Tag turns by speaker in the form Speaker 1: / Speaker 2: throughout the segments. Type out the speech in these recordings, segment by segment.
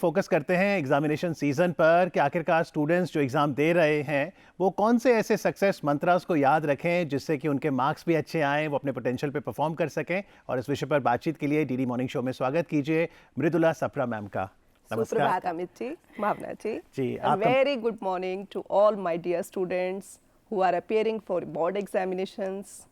Speaker 1: Focus करते हैं examination season पर कि आखिरकार स्टूडेंट्स जो एग्जाम दे रहे हैं वो कौन से ऐसे सक्सेस मंत्रास को याद रखें जिससे कि उनके मार्क्स भी अच्छे आएँ, वो अपने पोटेंशियल पे परफॉर्म कर सकें। और इस विषय पर बातचीत के लिए डीडी मॉर्निंग शो में स्वागत कीजिए मृदुला सप्रा मैम का।
Speaker 2: सुप्रभात अमित जी, भावना जी।
Speaker 1: जी,
Speaker 2: very good morning to all my dear students who are appearing for board examinations.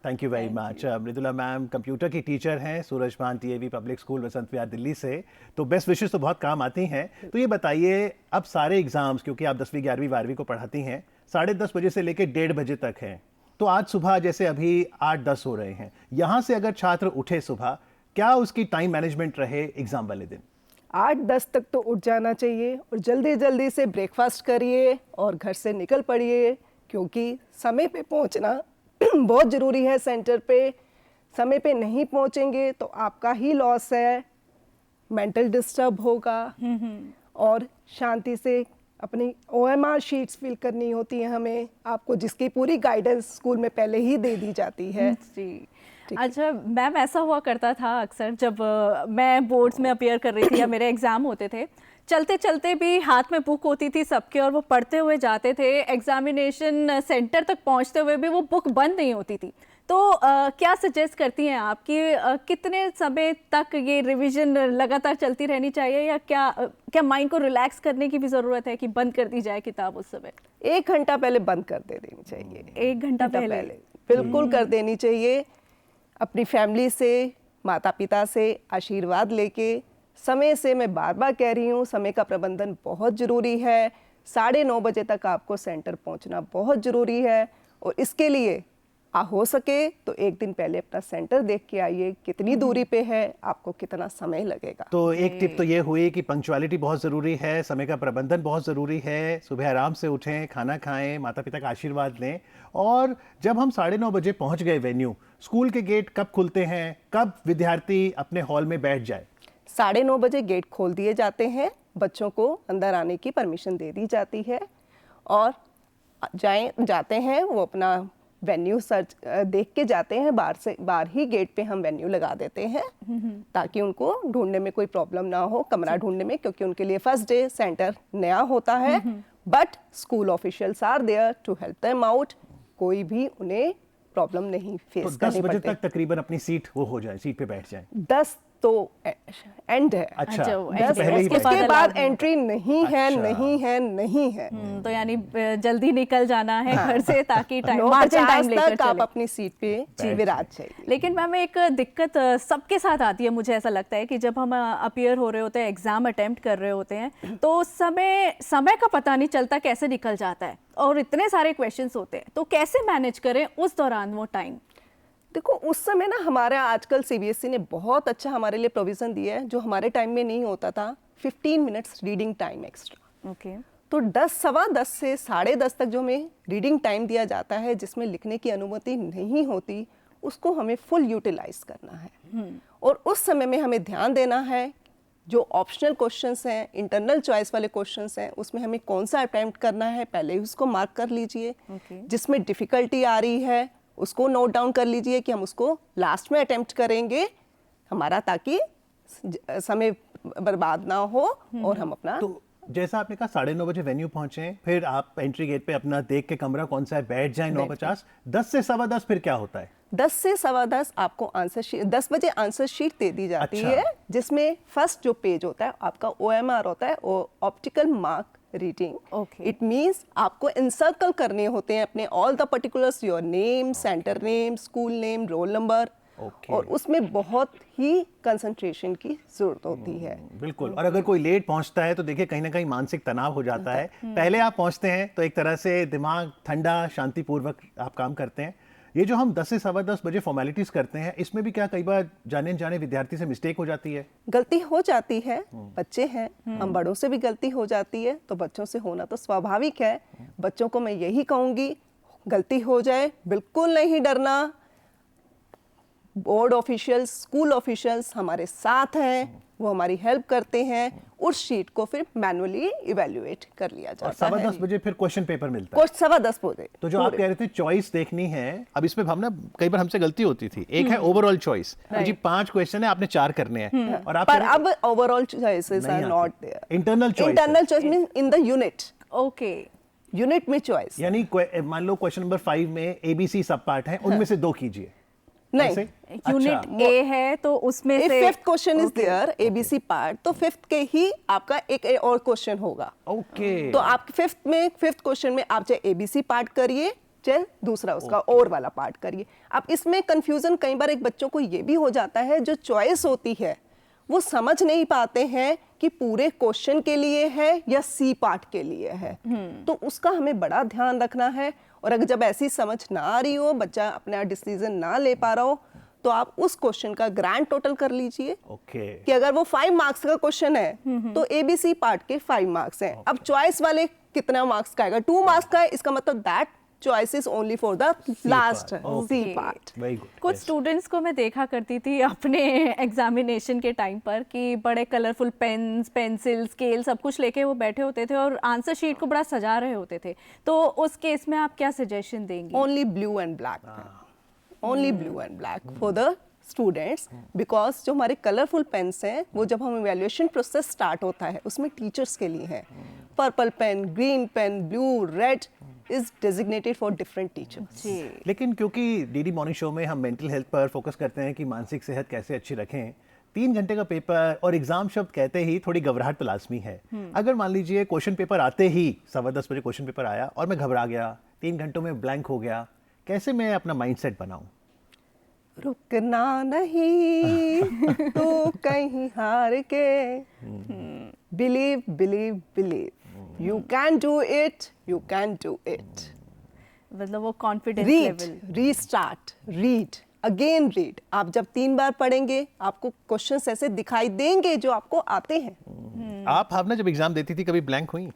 Speaker 1: Thank you very much. Mridula ma'am computer की टीचर हैं Surajbhan TAV public school Vasant Vihar Delhi से, तो बेस्ट विशेस तो बहुत काम आती हैं। तो ये बताइए, अब सारे एग्जाम्स, क्योंकि आप 10वीं 11वीं 12वीं को पढ़ाती हैं, 10:30 बजे से लेकर 1:30 बजे तक हैं। तो आज सुबह जैसे अभी 8-10 हो रहे हैं, यहाँ से अगर छात्र उठे सुबह, क्या उसकी टाइम मैनेजमेंट रहे एग्जाम वाले दिन?
Speaker 2: 8-10 तक तो उठ जाना चाहिए और जल्दी जल्दी से ब्रेकफास्ट करिए और घर से निकल पड़िए, क्योंकि समय पे पहुंचना बहुत ज़रूरी है। सेंटर पे समय पे नहीं पहुंचेंगे तो आपका ही लॉस है, मेंटल डिस्टर्ब होगा। और शांति से अपनी OMR शीट्स फिल करनी होती है हमें, आपको जिसकी पूरी गाइडेंस स्कूल में पहले ही दे दी जाती है
Speaker 3: जी। अच्छा मैम, ऐसा हुआ करता था अक्सर जब मैं बोर्ड्स में अपीयर कर रही थी या मेरे एग्ज़ाम होते थे, चलते चलते भी हाथ में बुक होती थी सबके और वो पढ़ते हुए जाते थे। एग्जामिनेशन सेंटर तक पहुंचते हुए भी वो बुक बंद नहीं होती थी। तो क्या सजेस्ट करती हैं आप कि कितने समय तक ये रिवीजन लगातार चलती रहनी चाहिए, या क्या माइंड को रिलैक्स करने की भी ज़रूरत है कि बंद कर दी जाए किताब उस समय?
Speaker 2: 1 घंटा पहले बंद कर देनी चाहिए।
Speaker 3: 1 घंटा पहले
Speaker 2: बिल्कुल कर देनी चाहिए। अपनी फैमिली से, माता पिता से आशीर्वाद लेके, समय से, मैं बार बार कह रही हूँ, समय का प्रबंधन बहुत ज़रूरी है। 9:30 बजे तक आपको सेंटर पहुँचना बहुत ज़रूरी है और इसके लिए हो सके तो 1 दिन पहले अपना सेंटर देख के आइए, कितनी दूरी पे है, आपको कितना समय लगेगा।
Speaker 1: तो एक टिप तो ये हुई कि पंक्चुअलिटी बहुत ज़रूरी है, समय का प्रबंधन बहुत ज़रूरी है, सुबह आराम से उठें, खाना खाएं, माता पिता का आशीर्वाद लें। और जब हम 9:30 बजे पहुंच गए वेन्यू, स्कूल के गेट कब खुलते हैं, कब विद्यार्थी अपने हॉल में बैठ जाए?
Speaker 2: 9:30 बजे गेट खोल दिए जाते हैं, बच्चों को अंदर आने की परमिशन दे दी जाती है और जाते हैं वो अपना वेन्यू सर्च देख के जाते हैं। बाहर ही गेट पे हम वेन्यू लगा देते हैं ताकि उनको ढूंढने में कोई प्रॉब्लम ना हो, कमरा ढूंढने में, क्योंकि उनके लिए फर्स्ट डे सेंटर नया होता है। But school officials are there to help them out. कोई भी उन्हें प्रॉब्लम नहीं फेस करनी पड़ती।
Speaker 1: 10 बजे तक तकरीबन अपनी सीट वो हो जाए, सीट पे बैठ जाए।
Speaker 2: 10 तो एंड है।
Speaker 1: अच्छा,
Speaker 2: उसके बाद एंट्री नहीं है। नहीं है, नहीं है।
Speaker 3: तो यानी जल्दी निकल जाना है घर से ताकि टाइम
Speaker 2: लेकर तक आप अपनी सीट पे विराज चाहिए।
Speaker 3: लेकिन मैम एक दिक्कत सबके साथ आती है, मुझे ऐसा लगता है कि जब हम अपीयर हो रहे होते हैं, एग्जाम अटेम्प्ट कर रहे होते हैं, तो समय का पता नहीं चलता कैसे निकल जाता है और इतने सारे क्वेश्चंस होते हैं, तो कैसे मैनेज करें उस दौरान वो टाइम?
Speaker 2: देखो, उस समय ना हमारा आजकल CBSE ने बहुत अच्छा हमारे लिए प्रोविजन दिया है, जो हमारे टाइम में नहीं होता था। 15 minutes reading time extra.
Speaker 3: Okay.
Speaker 2: तो 10-10:15 से 10:30 तक जो हमें रीडिंग टाइम दिया जाता है, जिसमें लिखने की अनुमति नहीं होती, उसको हमें फुल यूटिलाइज करना है। और उस समय में हमें ध्यान देना है, जो ऑप्शनल क्वेश्चंस हैं, इंटरनल चॉइस वाले क्वेश्चंस हैं, उसमें हमें कौन सा अटेम्प्ट करना है, पहले ही उसको मार्क कर लीजिए। जिसमें डिफिकल्टी आ रही है उसको नोट डाउन कर लीजिए कि हम उसको लास्ट में अटेम्प्ट करेंगे हमारा, ताकि समय बर्बाद ना हो और हम अपना।
Speaker 1: तो जैसा आपने कहा 9:30 बजे वेन्यू पहुंचे, फिर आप एंट्री गेट पे अपना देख के कमरा कौन सा है बैठ जाए 9:50। 10 से 10:15 फिर क्या होता है?
Speaker 2: 10 से 10:15 आपको आंसर शीट, 10 बजे आंसर शीट दे दी जाती है, जिसमें फर्स्ट जो पेज होता है आपका OMR होता है, optical mark reading. It means आपको इंसर्कल करने होते हैं अपने all the particulars, your name, centre name, school name, roll number. और उसमें बहुत ही कंसंट्रेशन की जरूरत होती है।
Speaker 1: बिल्कुल। और अगर कोई लेट पहुंचता है तो देखिए कहीं ना कहीं मानसिक तनाव हो जाता है। पहले आप पहुंचते हैं तो एक तरह से दिमाग ठंडा, शांतिपूर्वक आप काम करते हैं। ये जो हम 10 से 10:15 बजे फॉर्मेलिटीज करते हैं, इसमें भी क्या कई बार जाने जाने विद्यार्थी से मिस्टेक हो जाती है?
Speaker 2: गलती हो जाती है, बच्चे हैं, हम बड़ों से भी गलती हो जाती है, तो बच्चों से होना तो स्वाभाविक है। बच्चों को मैं यही कहूंगी, गलती हो जाए बिल्कुल नहीं डरना, बोर्ड ऑफिशियल्स, स्कूल ऑफिशियल्स हमारे साथ हैं, वो हमारी हेल्प करते हैं, उस शीट को फिर मैनुअली इवेल्युएट कर लिया
Speaker 1: और
Speaker 2: जाता है।
Speaker 1: 10:15 बजे फिर क्वेश्चन पेपर मिलता है।
Speaker 2: 10:15 बजे।
Speaker 1: तो जो आप कह रहे थे चॉइस देखनी है, अब इसमें हम ना कई बार हमसे गलती होती थी। एक है ओवरऑल चॉइस, जी 5 क्वेश्चन है, आपने 4 करने हैं, और आप
Speaker 2: पर अब overall choices are not there.
Speaker 1: Internal choice,
Speaker 2: internal choice means in the unit,
Speaker 3: okay,
Speaker 2: unit में चॉइस।
Speaker 1: यानी मान लो क्वेश्चन नंबर 5 में एबीसी सब पार्ट है, उनमें से 2 कीजिए।
Speaker 2: नहीं,
Speaker 1: ऐसे?
Speaker 3: यूनिट
Speaker 1: अच्छा।
Speaker 3: ए है तो उसमें
Speaker 2: if
Speaker 3: say
Speaker 2: fifth question is there A B C part, तो फिफ्थ के ही आपका एक और क्वेश्चन होगा।
Speaker 1: ओके,
Speaker 2: तो आप फिफ्थ क्वेश्चन में आप चाहे एबीसी पार्ट करिए, चाहे दूसरा उसका और वाला पार्ट करिए। अब इसमें कंफ्यूजन कई बार एक बच्चों को ये भी हो जाता है, जो चॉइस होती है वो समझ नहीं पाते हैं कि पूरे क्वेश्चन के लिए है या सी पार्ट के लिए है। तो उसका हमें बड़ा ध्यान रखना है, और अगर जब ऐसी समझ ना आ रही हो, बच्चा अपना डिसीजन ना ले पा रहा हो, तो आप उस क्वेश्चन का ग्रैंड टोटल कर लीजिए
Speaker 1: ओके,
Speaker 2: कि अगर वो 5 मार्क्स का क्वेश्चन है तो एबीसी पार्ट के 5 मार्क्स हैं। अब चॉइस वाले कितना मार्क्स का आएगा? 2 मार्क्स का है, इसका मतलब that choice is only for the last C part.
Speaker 1: Very good.
Speaker 3: कुछ स्टूडेंट्स को मैं देखा करती थी अपने एग्जामिनेशन के टाइम पर कि बड़े कलरफुल पेन्स, पेंसिल, स्केल सब कुछ लेके वो बैठे होते थे और आंसर शीट को बड़ा सजा रहे होते थे। तो उस केस में आप क्या सजेशन देंगी?
Speaker 2: Only blue and black, only blue and black for the students, because जो हमारे कलरफुल पेन्स हैं वो जब हम इवैल्यूएशन प्रोसेस स्टार्ट होता है उसमें टीचर्स के लिए है। Purple pen, green pen, blue, red is designated for different teachers.
Speaker 1: लेकिन क्योंकि डीडी मॉर्निंग शो में हम मेंटल हेल्थ पर फोकस करते हैं कि मानसिक सेहत कैसे अच्छी रखें, 3 घंटे का पेपर और एग्जाम शब्द कहते ही थोड़ी घबराहट तो लाजमी है। अगर मान लीजिए क्वेश्चन पेपर आते ही 10:15 बजे क्वेश्चन पेपर आया और मैं घबरा गया, 3 घंटों में ब्लैंक हो गया, कैसे मैं अपना माइंडसेट बनाऊं?
Speaker 2: रुकना नहीं तो कहीं हार के, believe believe believe, you can do it, you can do it.
Speaker 3: मतलब वो confidence
Speaker 2: read,
Speaker 3: level.
Speaker 2: Restart, read again, read. आप जब 3 बार पढ़ेंगे आपको क्वेश्चंस ऐसे दिखाई देंगे जो आपको आते हैं।
Speaker 1: आप भावना जब एग्जाम देती थी कभी ब्लैंक हुई?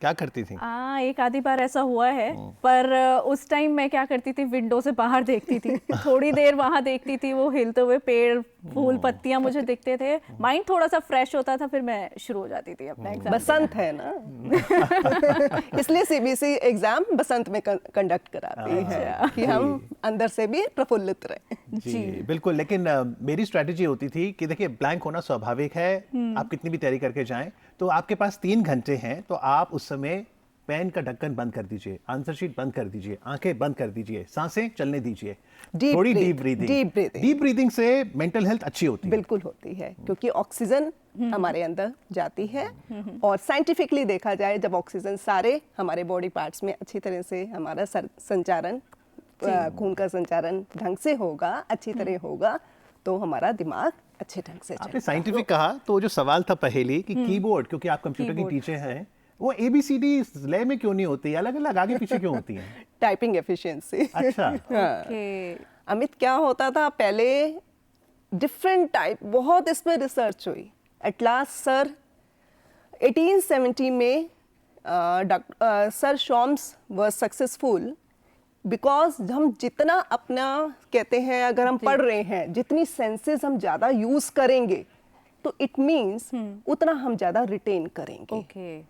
Speaker 1: क्या करती थी?
Speaker 3: एक आधी बार ऐसा हुआ है, पर उस टाइम मैं क्या करती थी, विंडो से बाहर देखती थी, थोड़ी देर वहां देखती थी, वो हिलते हुए पेड़, फूल, पत्तियां मुझे दिखते थे, माइंड थोड़ा सा फ्रेश होता था, फिर मैं शुरू हो जाती थी अपना एग्जाम।
Speaker 2: बसंत है ना इसलिए सीबीएसई एग्जाम बसंत में कंडक्ट कराती है कि हम अंदर से भी प्रफुल्लित रहें।
Speaker 1: जी बिल्कुल। लेकिन मेरी स्ट्रैटेजी होती थी कि देखिए ब्लैंक होना स्वाभाविक है, आप कितनी भी तैयारी करके जाएं, तो आपके पास 3 घंटे हैं, तो आप उस समय पेन का ढक्कन बंद कर दीजिए, आंसर शीट बंद कर दीजिए, आंखें बंद कर दीजिए, सांसें चलने दीजिए, थोड़ी डीप ब्रीदिंग से मेंटल हेल्थ अच्छी होती है।
Speaker 2: बिल्कुल होती है, क्योंकि ऑक्सीजन हमारे अंदर जाती है, और साइंटिफिकली देखा जाए जब ऑक्सीजन सारे हमारे बॉडी पार्ट्स में अच्छी तरह से हमारा संचारण, खून का संचारण ढंग से होगा, अच्छी तरह होगा, तो हमारा दिमाग अच्छे ढंग से
Speaker 1: आपने साइंटिफिक कहा, तो जो सवाल था पहेली कि कीबोर्ड, क्योंकि आप कंप्यूटर की टीचर हैं, वो ABCD लय में क्यों नहीं होती, अलग अलग आगे पीछे क्यों होती हैं?
Speaker 2: Typing efficiency.
Speaker 1: अच्छा।
Speaker 2: अमित, क्या होता था पहले, डिफरेंट टाइप, बहुत इस पर रिसर्च हुई। एट लास्ट सर 1870 में सर शॉम्स वर सक्सेसफुल, बिकॉज हम जितना अपना कहते हैं, अगर हम पढ़ रहे हैं, जितनी सेंसेस हम ज़्यादा यूज़ करेंगे, तो इट मीन्स उतना हम ज़्यादा रिटेन करेंगे।
Speaker 3: ओके,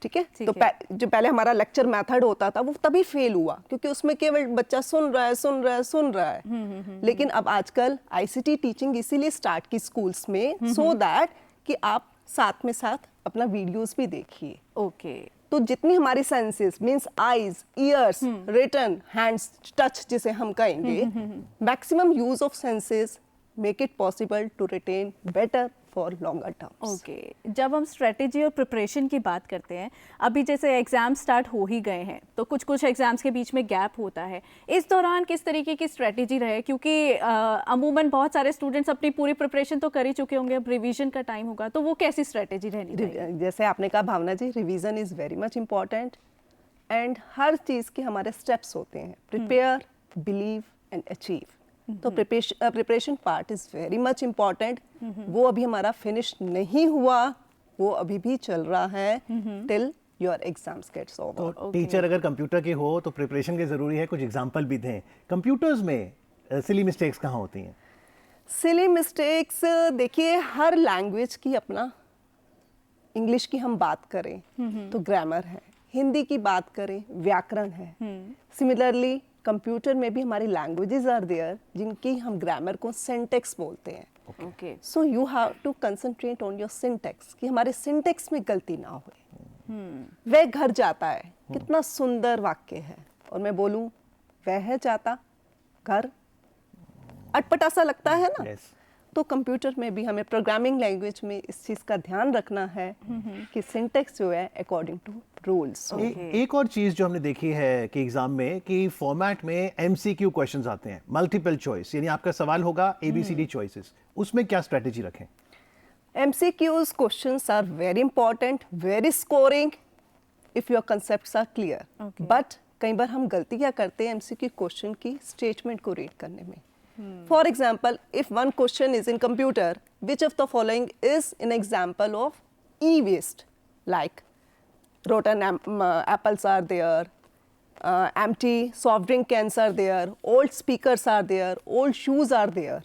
Speaker 2: ठीक है। तो जो पहले हमारा लेक्चर मेथड होता था वो तभी फेल हुआ, क्योंकि उसमें केवल बच्चा सुन रहा है। लेकिन अब आजकल ICT टीचिंग इसीलिए स्टार्ट की स्कूल्स में, सो दैट कि आप साथ में साथ अपना वीडियोस भी देखिए।
Speaker 3: ओके,
Speaker 2: तो जितनी हमारी senses means eyes, ears, written, hands, touch जिसे हम कहेंगे, maximum use of senses make it possible to retain better for longer terms.
Speaker 3: Okay. जब हम स्ट्रेटेजी और प्रिपरेशन की बात करते हैं, अभी जैसे एग्जाम स्टार्ट हो ही गए हैं, तो कुछ कुछ एग्जाम्स के बीच में गैप होता है, इस दौरान किस तरीके की स्ट्रेटेजी रहे? क्योंकि अमूमन बहुत सारे स्टूडेंट्स अपनी पूरी प्रिपरेशन तो कर ही चुके होंगे, अब रिवीजन का टाइम होगा, तो वो कैसी स्ट्रेटेजी रहनी चाहिए?
Speaker 2: जैसे आपने कहा Bhavna ji, revision is very much important, and हर चीज़ के हमारे स्टेप्स होते हैं, प्रिपेयर, बिलीव एंड अचीव। तो preparation part is very much important. वो अभी हमारा फिनिश नहीं हुआ, वो अभी भी चल रहा है till your exams gets over.
Speaker 1: तो टीचर अगर कंप्यूटर के हो तो प्रिपरेशन के जरूरी है, कुछ एग्जांपल भी दें। कंप्यूटर्स में सिली मिस्टेक्स कहाँ होती हैं?
Speaker 2: सिली मिस्टेक्स, देखिए हर लैंग्वेज की अपना, इंग्लिश की हम बात करें तो ग्रामर है, हिंदी की बात करें व्याकरण है। सिमिलरली कंप्यूटर में भी हमारी लैंग्वेजेस आर देयर जिनकी हम ग्रामर को सिंटेक्स बोलते हैं।
Speaker 3: Okay.
Speaker 2: So you have to concentrate on your syntax कि हमारे सिंटेक्स में गलती ना हो। वह घर जाता है, कितना सुंदर वाक्य है, और मैं बोलूं वह जाता घर, अटपटा सा लगता है ना।
Speaker 1: Yes.
Speaker 2: तो कंप्यूटर में भी हमें प्रोग्रामिंग लैंग्वेज में इस चीज का ध्यान रखना है कि सिंटेक्स जो है अकॉर्डिंग टू रूल्स।
Speaker 1: एक और चीज जो हमने देखी है कि एग्जाम में कि फॉर्मेट में एमसीक्यू क्वेश्चंस आते हैं, मल्टीपल चॉइस, यानी आपका सवाल होगा एबीसीडी चॉइसेस, उसमें क्या स्ट्रेटेजी रखें?
Speaker 2: MCQs questions are very important, very scoring if your concepts are clear.
Speaker 3: Okay.
Speaker 2: But कई बार हम गलती क्या करते हैं MCQ क्वेश्चन की स्टेटमेंट को रीड करने में। For example, if one question is in computer, which of the following is an example of e-waste, like rotten apples are there, empty soft drink cans are there, old speakers are there, old shoes are there.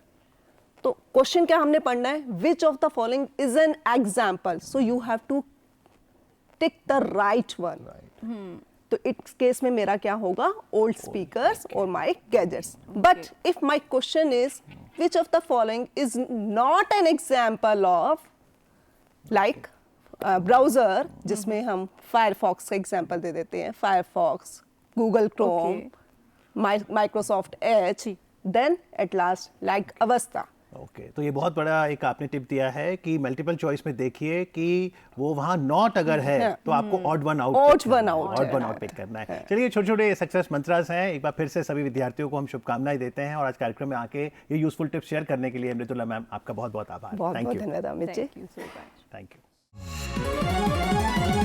Speaker 2: तो question क्या हमने पढ़ना है, which of the following is an example, so you have to tick the right one. तो इस case में मेरा क्या होगा, ओल्ड स्पीकर्स और my gadgets. But if my question is which of the following is not an example of, like browser, जिसमें हम Firefox का एग्जाम्पल दे देते हैं, Firefox, Google Chrome, Microsoft Edge, then at last like अवस्था।
Speaker 1: Okay, तो ये बहुत बड़ा एक आपने टिप दिया है कि मल्टीपल चॉइस में देखिए कि वो वहाँ नॉट अगर है तो आपको ऑड वन आउट पिक करना है। चलिए, छोटे छोटे सक्सेस मंत्रास हैं, एक बार फिर से सभी विद्यार्थियों को हम शुभकामनाएं देते हैं, और आज कार्यक्रम में आके ये यूजफुल टिप्स शेयर करने के लिए मृदुला मैम आपका बहुत बहुत आभार।
Speaker 2: बहुत बहुत धन्यवाद Amit ji.
Speaker 3: Thank you so much.
Speaker 1: Thank you.